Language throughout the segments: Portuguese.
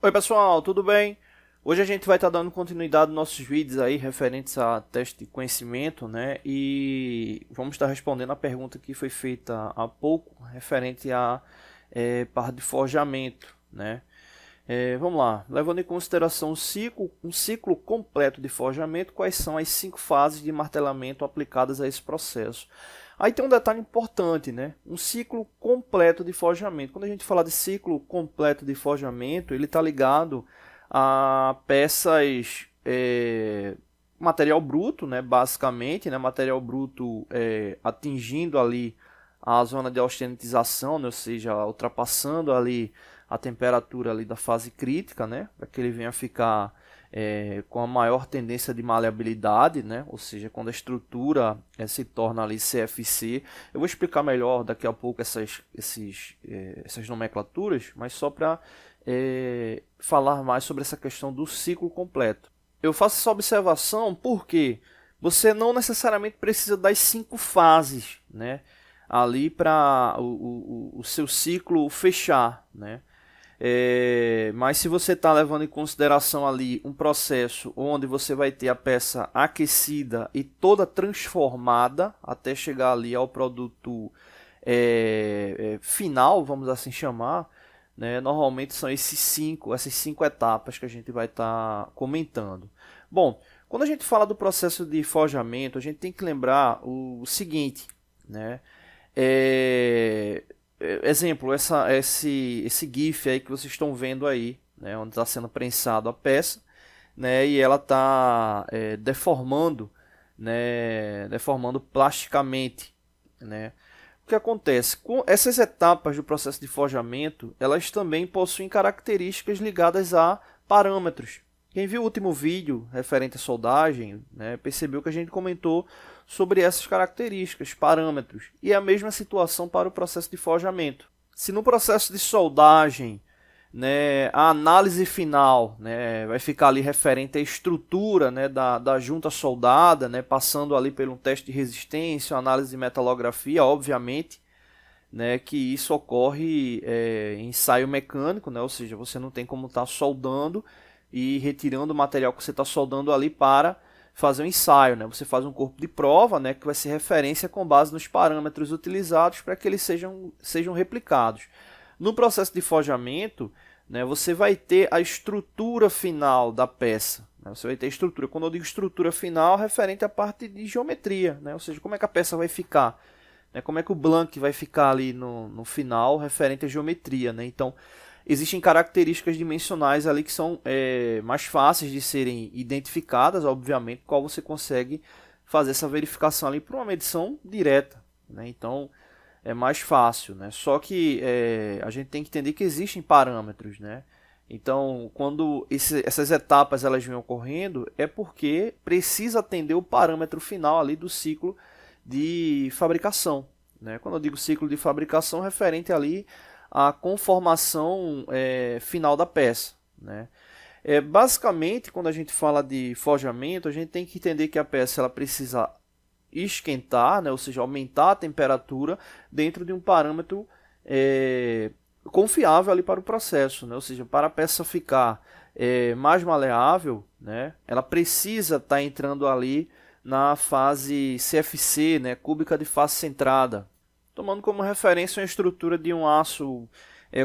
Oi pessoal, tudo bem? Hoje a gente vai estar dando continuidade nos nossos vídeos aí referentes a teste de conhecimento, né? E vamos estar respondendo a pergunta que foi feita há pouco referente à parte de forjamento, né? Vamos lá, levando em consideração um ciclo completo de forjamento, quais são as 5 fases de martelamento aplicadas a esse processo? Aí tem um detalhe importante, né? Um ciclo completo de forjamento. Quando a gente fala de ciclo completo de forjamento, ele está ligado a peças, material bruto, né? Basicamente, né? Material bruto atingindo ali a zona de austenitização, né? Ou seja, ultrapassando ali a temperatura ali da fase crítica, né? Para que ele venha a ficar com a maior tendência de maleabilidade, né? Ou seja, quando a estrutura se torna ali CFC. Eu vou explicar melhor daqui a pouco essas nomenclaturas, mas só para falar mais sobre essa questão do ciclo completo. Eu faço essa observação porque você não necessariamente precisa das 5 fases, né? Ali para o seu ciclo fechar, né? Mas se você está levando em consideração ali um processo onde você vai ter a peça aquecida e toda transformada até chegar ali ao produto final, vamos assim chamar, né? Normalmente são essas cinco etapas que a gente vai estar comentando. Bom, quando a gente fala do processo de forjamento, a gente tem que lembrar o seguinte, né? Exemplo, esse GIF aí que vocês estão vendo aí, né, onde está sendo prensado a peça, né, e ela está deformando, né, deformando plasticamente, né. O que acontece? Com essas etapas do processo de forjamento, elas também possuem características ligadas a parâmetros. Quem viu o último vídeo referente à soldagem, né, percebeu que a gente comentou sobre essas características, parâmetros. E é a mesma situação para o processo de forjamento. Se no processo de soldagem, né, a análise final, né, vai ficar ali referente à estrutura, né, da junta soldada, né, passando ali por um teste de resistência, análise de metalografia, obviamente, né, que isso ocorre em ensaio mecânico, né, ou seja, você não tem como estar soldando e retirando o material que você está soldando ali para fazer um ensaio, né? Você faz um corpo de prova, né, que vai ser referência com base nos parâmetros utilizados para que eles sejam replicados. No processo de forjamento, né, você vai ter a estrutura final da peça. Né? Você vai ter estrutura. Quando eu digo estrutura final, referente à parte de geometria, né? Ou seja, como é que a peça vai ficar, né? Como é que o blank vai ficar ali no final, referente à geometria, né? Então, existem características dimensionais ali que são mais fáceis de serem identificadas, obviamente, qual você consegue fazer essa verificação ali por uma medição direta, né? Então é mais fácil, né? Só que a gente tem que entender que existem parâmetros, né? Então, quando essas etapas elas vêm ocorrendo, é porque precisa atender o parâmetro final ali do ciclo de fabricação, né? Quando eu digo ciclo de fabricação, referente ali a conformação final da peça, né? Basicamente, quando a gente fala de forjamento, a gente tem que entender que a peça ela precisa esquentar, né? Ou seja, aumentar a temperatura dentro de um parâmetro confiável ali para o processo, né? Ou seja, para a peça ficar mais maleável, né? Ela precisa estar entrando ali na fase CFC, né? Cúbica de face centrada, tomando como referência a estrutura de um aço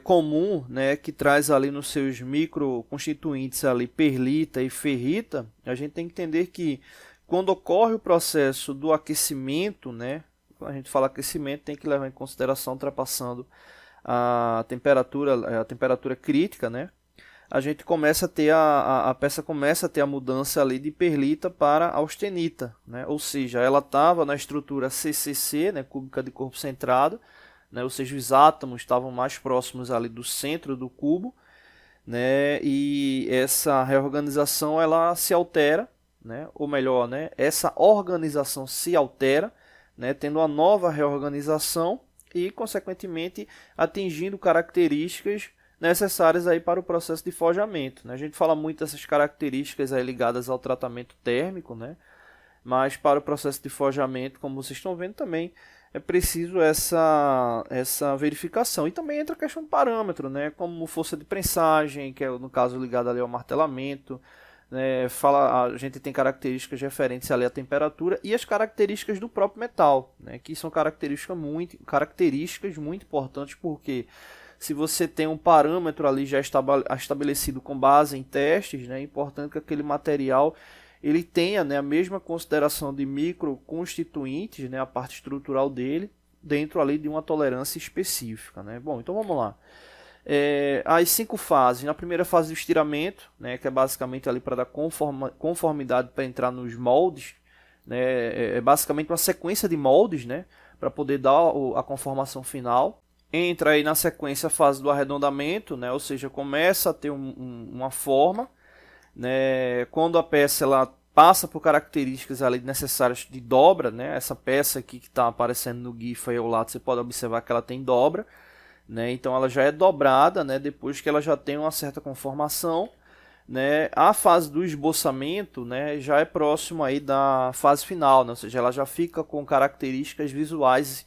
comum, né, que traz ali nos seus microconstituintes ali perlita e ferrita. A gente tem que entender que quando ocorre o processo do aquecimento, né, quando a gente fala aquecimento, tem que levar em consideração ultrapassando a temperatura crítica, né, a gente começa a ter a peça começa a ter a mudança ali de perlita para austenita, né? Ou seja, ela estava na estrutura CCC, né, cúbica de corpo centrado, né? Ou seja, os átomos estavam mais próximos ali do centro do cubo, né? E essa reorganização ela se altera, né? Ou melhor, né, essa organização se altera, né, tendo uma nova reorganização e consequentemente atingindo características necessárias aí para o processo de forjamento, né? A gente fala muito dessas características aí ligadas ao tratamento térmico, né? Mas para o processo de forjamento, como vocês estão vendo também, é preciso essa verificação. E também entra a questão do parâmetro, né? Como força de prensagem, que é no caso ligado ali ao martelamento. Né? A gente tem características referentes ali à temperatura e as características do próprio metal, né? Que são características muito importantes, porque se você tem um parâmetro ali já estabelecido com base em testes, né? É importante que aquele material ele tenha, né, a mesma consideração de microconstituintes, né, a parte estrutural dele, dentro ali de uma tolerância específica. Né? Bom, então vamos lá. As 5 fases. Na primeira fase do estiramento, né, que é basicamente ali para dar conformidade para entrar nos moldes, né, é basicamente uma sequência de moldes, né, para poder dar a conformação final. Entra aí na sequência a fase do arredondamento, né, ou seja, começa a ter uma forma. Né, quando a peça ela passa por características ali necessárias de dobra, né, essa peça aqui que está aparecendo no GIF aí ao lado, você pode observar que ela tem dobra, né, então ela já é dobrada, né, depois que ela já tem uma certa conformação. Né, a fase do esboçamento, né, já é próximo aí da fase final, né, ou seja, ela já fica com características visuais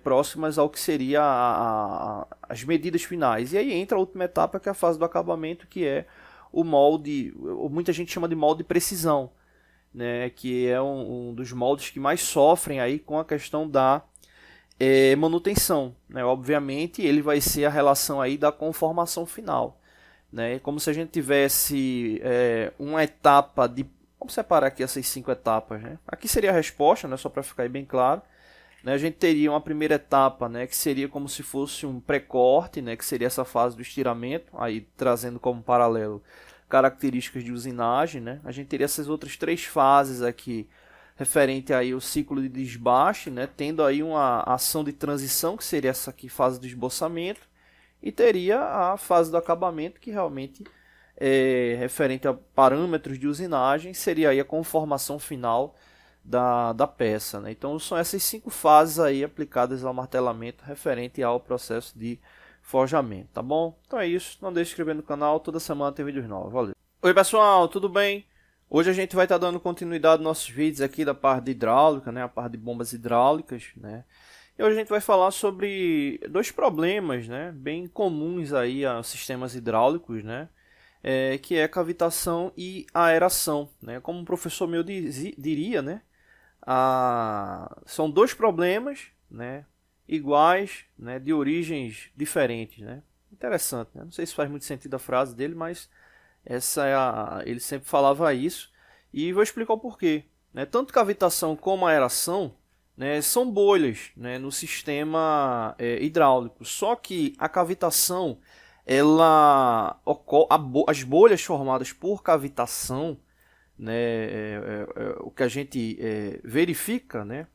próximas ao que seria as medidas finais. E aí entra a última etapa, que é a fase do acabamento, que é o molde, muita gente chama de molde de precisão, né, que é um dos moldes que mais sofrem aí com a questão da manutenção. Né. Obviamente ele vai ser a relação aí da conformação final. Né, como se a gente tivesse uma etapa de... Vamos separar aqui essas 5 etapas. Né. Aqui seria a resposta, né, só para ficar aí bem claro. Né, a gente teria uma primeira etapa, né, que seria como se fosse um pré-corte, né, que seria essa fase do estiramento, aí trazendo como paralelo características de usinagem. Né. A gente teria essas outras 3 fases aqui, referente aí ao ciclo de desbaste, né, tendo aí uma ação de transição, que seria essa aqui, fase do esboçamento, e teria a fase do acabamento, que realmente referente a parâmetros de usinagem, seria aí a conformação final da peça. Né? Então são essas 5 fases aí aplicadas ao martelamento referente ao processo de forjamento, tá bom? Então é isso, não deixe de se inscrever no canal, toda semana tem vídeos novos, valeu! Oi pessoal, tudo bem? Hoje a gente vai estar dando continuidade aos nossos vídeos aqui da parte de hidráulica, né? A parte de bombas hidráulicas, né? E hoje a gente vai falar sobre 2 problemas, né? Bem comuns aí a sistemas hidráulicos, né? Que é cavitação e aeração, né? Como um professor meu diria, né? São 2 problemas, né, iguais, né, de origens diferentes. Né? Interessante, né? Não sei se faz muito sentido a frase dele, mas ele sempre falava isso. E vou explicar o porquê. Né? Tanto cavitação como aeração, né, são bolhas, né, no sistema hidráulico. Só que a cavitação, as bolhas formadas por cavitação, né, o que a gente verifica, né,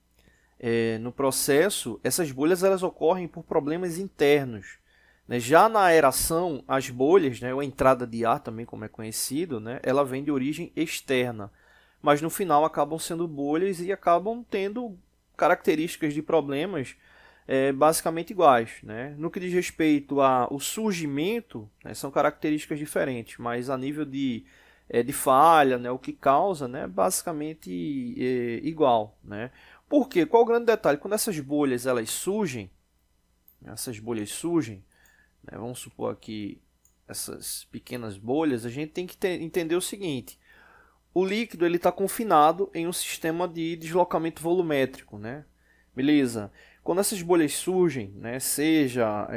no processo, essas bolhas elas ocorrem por problemas internos. Né? Já na aeração, as bolhas, né, ou a entrada de ar também, como é conhecido, né, ela vem de origem externa, mas no final acabam sendo bolhas e acabam tendo características de problemas basicamente iguais. Né? No que diz respeito ao surgimento, né, são características diferentes, mas a nível de falha, né, o que causa, né, basicamente igual. Né? Por quê? Qual o grande detalhe? Quando essas bolhas surgem, né, vamos supor aqui essas pequenas bolhas, a gente tem que entender o seguinte: o líquido está confinado em um sistema de deslocamento volumétrico. Né? Beleza? Quando essas bolhas surgem, né, seja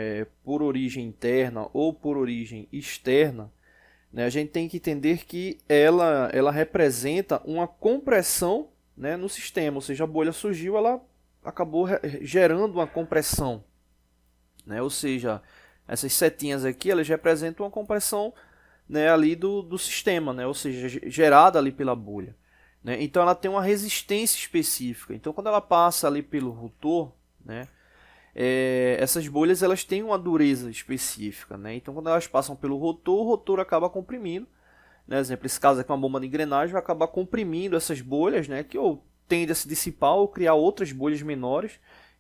por origem interna ou por origem externa, né, a gente tem que entender que ela representa uma compressão, né, no sistema, ou seja, a bolha surgiu, ela acabou gerando uma compressão. Né, ou seja, essas setinhas aqui elas representam uma compressão, né, ali do sistema, né, ou seja, gerada ali pela bolha. Né, então ela tem uma resistência específica. Então quando ela passa ali pelo rotor, né, essas bolhas elas têm uma dureza específica. Né? Então quando elas passam pelo rotor, o rotor acaba comprimindo. Né? Exemplo, esse caso aqui é uma bomba de engrenagem, vai acabar comprimindo essas bolhas, né, que ou tende a se dissipar ou criar outras bolhas menores.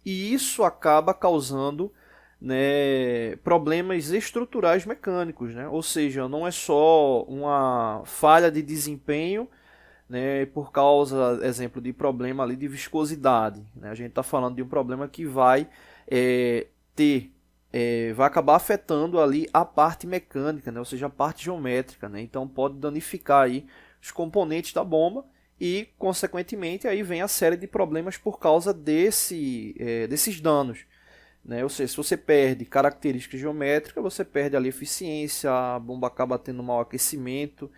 E isso acaba causando, né, problemas estruturais mecânicos. Né? Ou seja, não é só uma falha de desempenho, né, por causa, exemplo, de problema ali de viscosidade, né? A gente está falando de um problema que vai vai acabar afetando ali a parte mecânica, né? Ou seja, a parte geométrica, né? Então pode danificar aí os componentes da bomba e, consequentemente, aí vem a série de problemas por causa desses danos, né? Ou seja, se você perde características geométricas, você perde ali eficiência, a bomba acaba tendo mau aquecimento,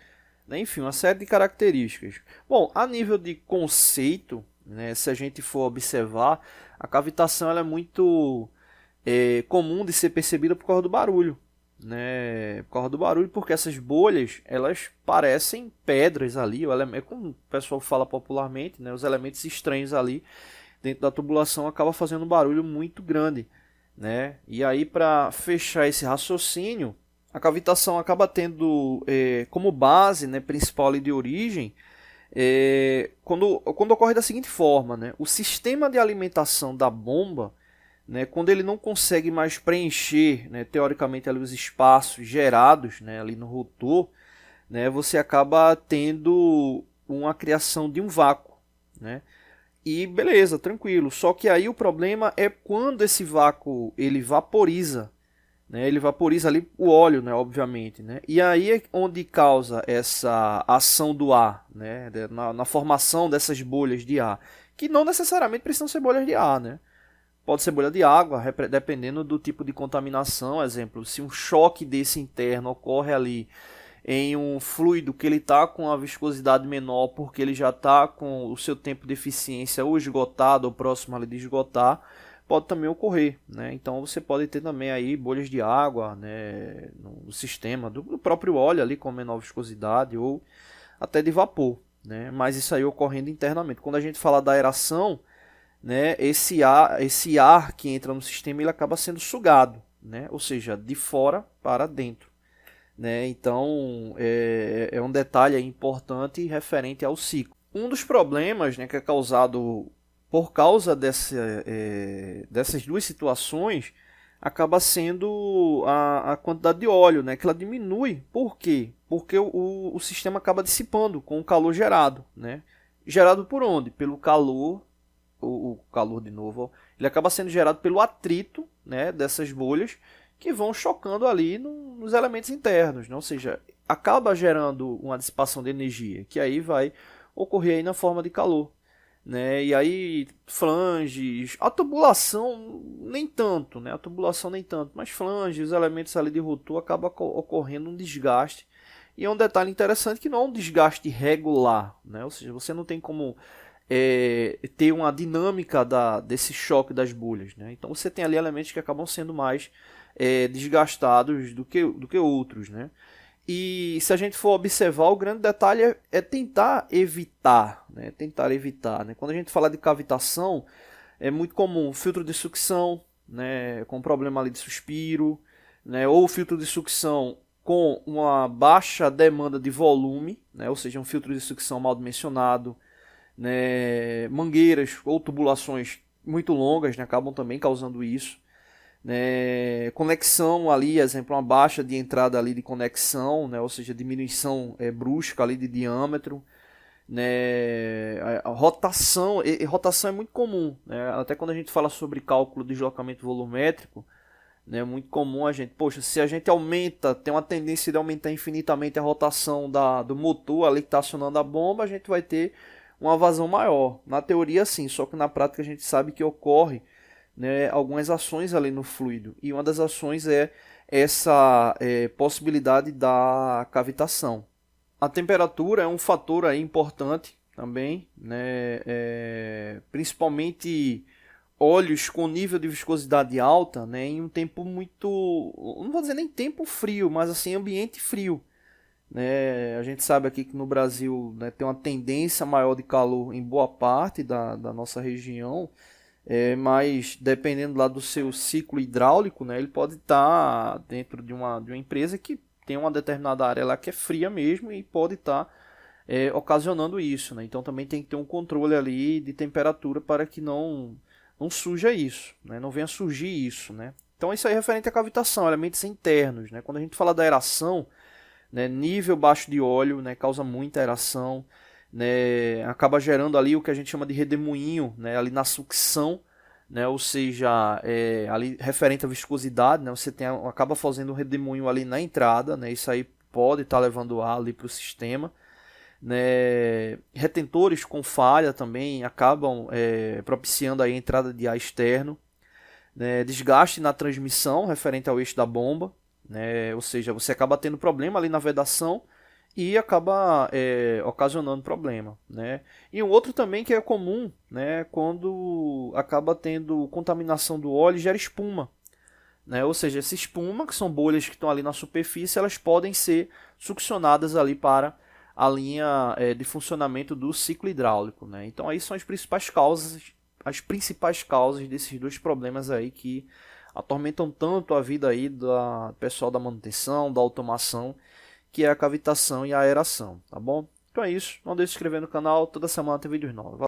né? Enfim, uma série de características. Bom, a nível de conceito, né, se a gente for observar, a cavitação ela é muito comum de ser percebida por causa do barulho, né? Por causa do barulho, porque essas bolhas elas parecem pedras ali, como o pessoal fala popularmente, né? Os elementos estranhos ali dentro da tubulação acaba fazendo um barulho muito grande, né? E aí, para fechar esse raciocínio, a cavitação acaba tendo como base, né, principal ali de origem, quando ocorre da seguinte forma, né? O sistema de alimentação da bomba, né, quando ele não consegue mais preencher, né, teoricamente ali os espaços gerados, né, ali no rotor, né, você acaba tendo uma criação de um vácuo, né? E beleza, tranquilo. Só que aí o problema é quando esse vácuo ele vaporiza, né? Ele vaporiza ali o óleo, né? Obviamente, né? E aí é onde causa essa ação do ar, né? Na formação dessas bolhas de ar, que não necessariamente precisam ser bolhas de ar, né? Pode ser bolha de água, dependendo do tipo de contaminação. Exemplo, se um choque desse interno ocorre ali em um fluido que ele está com a viscosidade menor porque ele já está com o seu tempo de eficiência ou esgotado ou próximo ali de esgotar, pode também ocorrer, né? Então você pode ter também aí bolhas de água, né, no sistema do próprio óleo ali com menor viscosidade ou até de vapor, né? Mas isso aí ocorrendo internamente. Quando a gente fala da aeração, né, esse ar que entra no sistema ele acaba sendo sugado, né? Ou seja, de fora para dentro, né? Então é um detalhe importante referente ao ciclo. Um dos problemas, né, que é causado por causa dessas duas situações acaba sendo a quantidade de óleo, né, que ela diminui. Por quê? Porque o sistema acaba dissipando com o calor gerado, né? Gerado por onde? Pelo calor, o calor de novo, ó, ele acaba sendo gerado pelo atrito, né, dessas bolhas que vão chocando ali nos elementos internos, né? Ou seja, acaba gerando uma dissipação de energia, que aí vai ocorrer aí na forma de calor, né? E aí flanges, a tubulação nem tanto, né? A tubulação nem tanto, mas flanges, os elementos ali de rotor acaba ocorrendo um desgaste. E é um detalhe interessante que não é um desgaste regular, né? Ou seja, você não tem como ter uma dinâmica desse choque das bolhas, né? Então você tem ali elementos que acabam sendo mais desgastados do que outros, né? E se a gente for observar, o grande detalhe é tentar evitar, né? Tentar evitar, né? Quando a gente fala de cavitação, é muito comum filtro de sucção, né? Com problema ali de suspiro, né? Ou filtro de sucção com uma baixa demanda de volume, né? Ou seja, um filtro de sucção mal dimensionado, né? Mangueiras ou tubulações muito longas, né? Acabam também causando isso, né? Conexão ali, exemplo, uma baixa de entrada ali de conexão, né? Ou seja, diminuição brusca ali de diâmetro, né? A rotação, rotação é muito comum, né? Até quando a gente fala sobre cálculo de deslocamento volumétrico, né? É muito comum a gente, poxa, se a gente aumenta, tem uma tendência de aumentar infinitamente a rotação do motor ali que está acionando a bomba, a gente vai ter uma vazão maior. Na teoria sim, só que na prática a gente sabe que ocorre, né, algumas ações ali no fluido. E uma das ações é essa possibilidade da cavitação. A temperatura é um fator aí importante também, né, principalmente óleos com nível de viscosidade alta, né, em um tempo muito, não vou dizer nem tempo frio, mas assim ambiente frio, né? A gente sabe aqui que no Brasil, né, tem uma tendência maior de calor em boa parte da nossa região, mas dependendo lá do seu ciclo hidráulico, né, ele pode estar dentro de uma empresa que tem uma determinada área lá que é fria mesmo e pode estar ocasionando isso, né? Então também tem que ter um controle ali de temperatura para que não surja isso, né? Não venha surgir isso, né? Então isso aí é referente à cavitação, elementos internos, né? Quando a gente fala da aeração, né, nível baixo de óleo, né, causa muita aeração, né, acaba gerando ali o que a gente chama de redemoinho, né, ali na sucção, né, ou seja, ali referente à viscosidade, né, você acaba fazendo um redemoinho ali na entrada, né, isso aí pode estar levando ar ali para o sistema, né, retentores com falha também acabam propiciando aí a entrada de ar externo, né, desgaste na transmissão referente ao eixo da bomba, né, ou seja, você acaba tendo problema ali na vedação e acaba ocasionando problema, né? E um outro também que é comum, né, quando acaba tendo contaminação do óleo e gera espuma, né? Ou seja, essa espuma, que são bolhas que estão ali na superfície, elas podem ser succionadas ali para a linha de funcionamento do ciclo hidráulico, né? Então aí são as principais causas desses dois problemas aí que atormentam tanto a vida aí do pessoal da manutenção, da automação, que é a cavitação e a aeração, tá bom? Então é isso, não deixe de se inscrever no canal, toda semana tem vídeos novos.